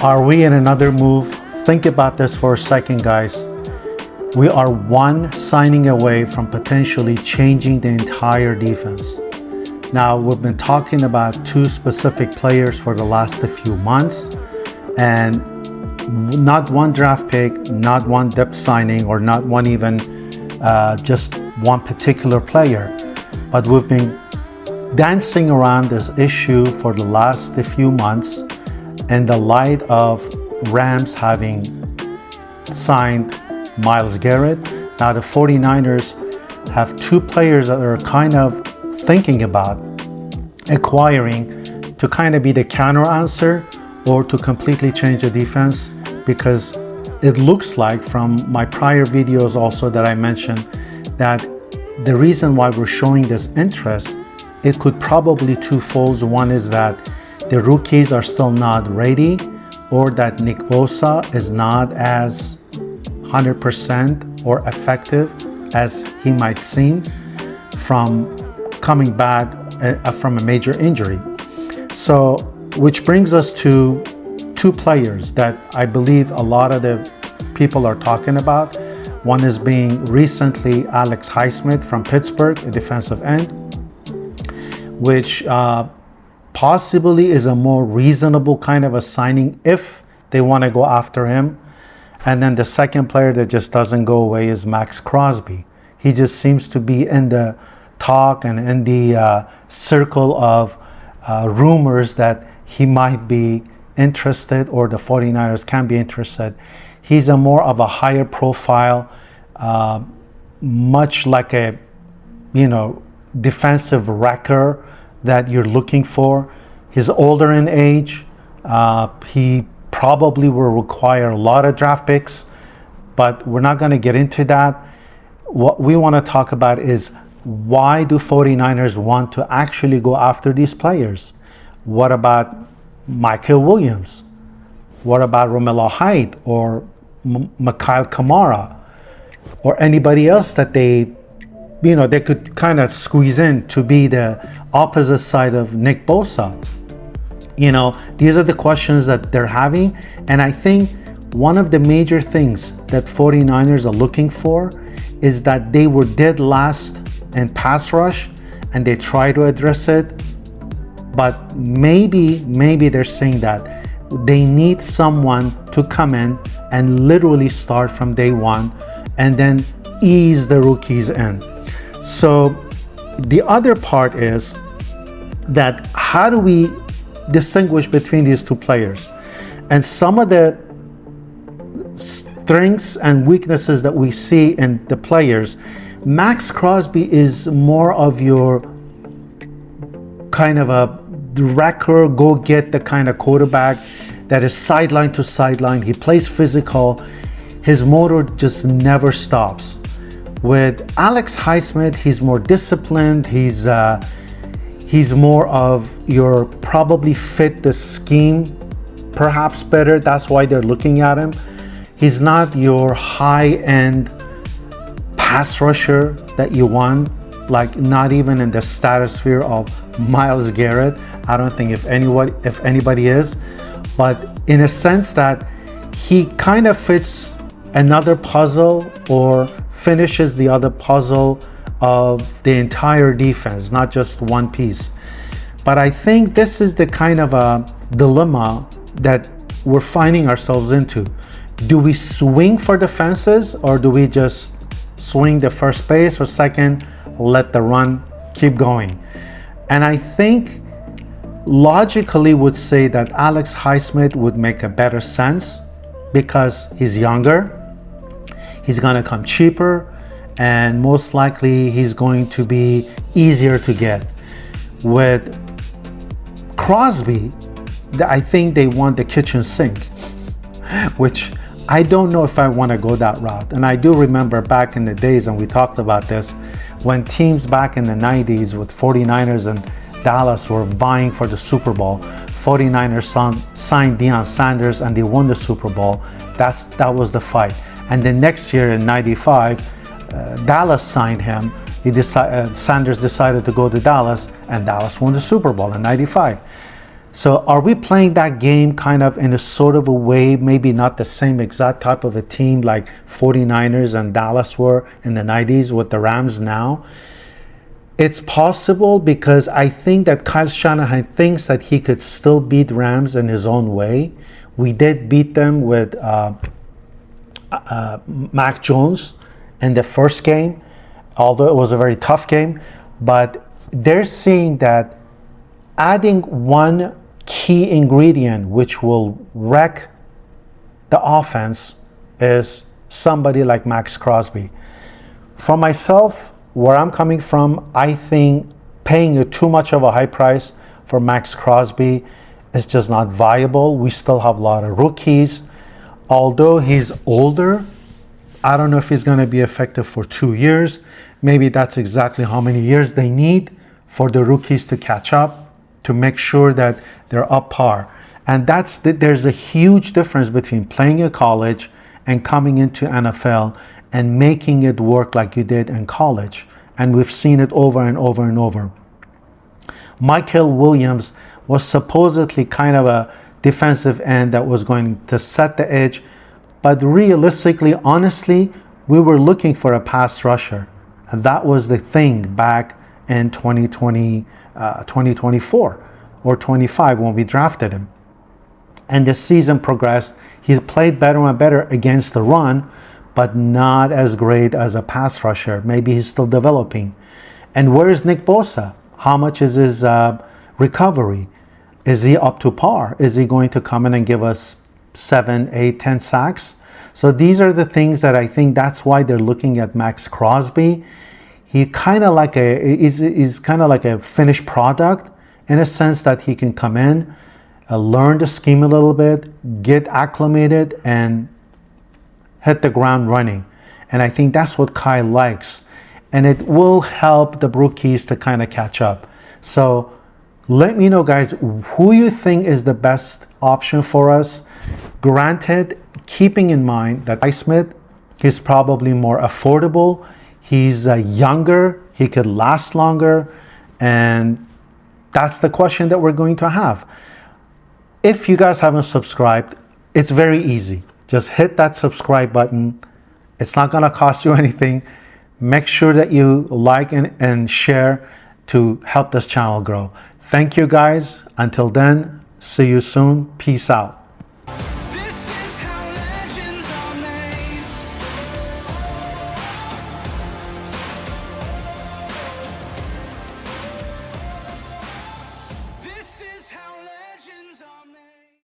Are we in another move? Think about this for a second, guys. We are one signing away from potentially changing the entire defense. Now, we've been talking about two specific players for the last few months, and not one draft pick, not one depth signing, or not one even just one particular player. But we've been dancing around this issue for the last few months in the light of Rams having signed Myles Garrett. Now the 49ers have two players that are kind of thinking about acquiring to kind of be the counter answer or to completely change the defense, because it looks like from my prior videos also that I mentioned that the reason why we're showing this interest, it could probably twofold. One is that the rookies are still not ready, or that Nick Bosa is not as 100% or effective as he might seem from coming back from a major injury. So, which brings us to two players that I believe a lot of the people are talking about. One is being recently Alex Highsmith from Pittsburgh, a defensive end, which possibly is a more reasonable kind of a signing if they want to go after him. And then the second player that just doesn't go away is Max Crosby. He just seems to be in the talk and in the circle of rumors that he might be interested, or the 49ers can be interested. He's a more of a higher profile, much like a, defensive wrecker that you're looking for. He's older in age. He probably will require a lot of draft picks, but we're not going to get into that. What we want to talk about is, why do 49ers want to actually go after these players? What about Michael Williams? What about Romello Height or Mikhail Kamara, or anybody else that they could kind of squeeze in to be the opposite side of Nick Bosa? These are the questions that they're having. And I think one of the major things that 49ers are looking for is that they were dead last in pass rush and they try to address it. But maybe they're saying that they need someone to come in and literally start from day one and then ease the rookies in. So the other part is that how do we distinguish between these two players? And some of the strengths and weaknesses that we see in the players, Max Crosby is more of your kind of a wrecker, go get the kind of quarterback that is sideline to sideline. He plays physical. His motor just never stops. With Alex Highsmith, he's more disciplined. He's more of your probably fit the scheme perhaps better. That's why they're looking at him. He's not your high-end pass rusher that you want, like not even in the stratosphere of Myles Garrett. I don't think if anybody is, but in a sense that he kind of fits another puzzle or finishes the other puzzle of the entire defense, not just one piece. But I think this is the kind of a dilemma that we're finding ourselves into. Do we swing for the fences, or do we just swing the first base or second, let the run keep going? And I think logically would say that Alex Highsmith would make a better sense because he's younger, he's going to come cheaper, and most likely he's going to be easier to get. With Crosby, I think they want the kitchen sink, which I don't know if I want to go that route. And I do remember back in the days, and we talked about this, when teams back in the 90s with 49ers and Dallas were vying for the Super Bowl. 49ers signed Deion Sanders and they won the Super Bowl. That was the fight. And then next year in 95, Dallas signed him. Sanders decided to go to Dallas, and Dallas won the Super Bowl in 95. So are we playing that game kind of in a sort of a way, maybe not the same exact type of a team like 49ers and Dallas were in the 90s with the Rams now? It's possible because I think that Kyle Shanahan thinks that he could still beat Rams in his own way. We did beat them with Mac Jones in the first game, although it was a very tough game. But they're seeing that adding one key ingredient which will wreck the offense is somebody like Max Crosby. For myself, where I'm coming from, I think paying too much of a high price for Max Crosby is just not viable. We still have a lot of rookies. Although he's older, I don't know if he's going to be effective for 2 years. Maybe that's exactly how many years they need for the rookies to catch up, to make sure that they're up par. And there's a huge difference between playing in college and coming into NFL and making it work like you did in college. And we've seen it over and over and over. Michael Williams was supposedly kind of a defensive end that was going to set the edge, but realistically, honestly, we were looking for a pass rusher. And that was the thing back in 2024 or 25 when we drafted him. And the season progressed. He's played better and better against the run, but not as great as a pass rusher. Maybe he's still developing. And where's Nick Bosa? How much is his recovery? Is he up to par? Is he going to come in and give us 7, 8, 10 sacks? So these are the things that I think that's why they're looking at Max Crosby. He's kind of like a finished product in a sense that he can come in, learn the scheme a little bit, get acclimated, and hit the ground running. And I think that's what Kyle likes. And it will help the rookies to kind of catch up. So let me know, guys, who you think is the best option for us. Granted, keeping in mind that Highsmith, he's probably more affordable. He's younger. He could last longer. And that's the question that we're going to have. If you guys haven't subscribed, it's very easy. Just hit that subscribe button. It's not going to cost you anything. Make sure that you like and share to help this channel grow. Thank you, guys. Until then, see you soon. Peace out.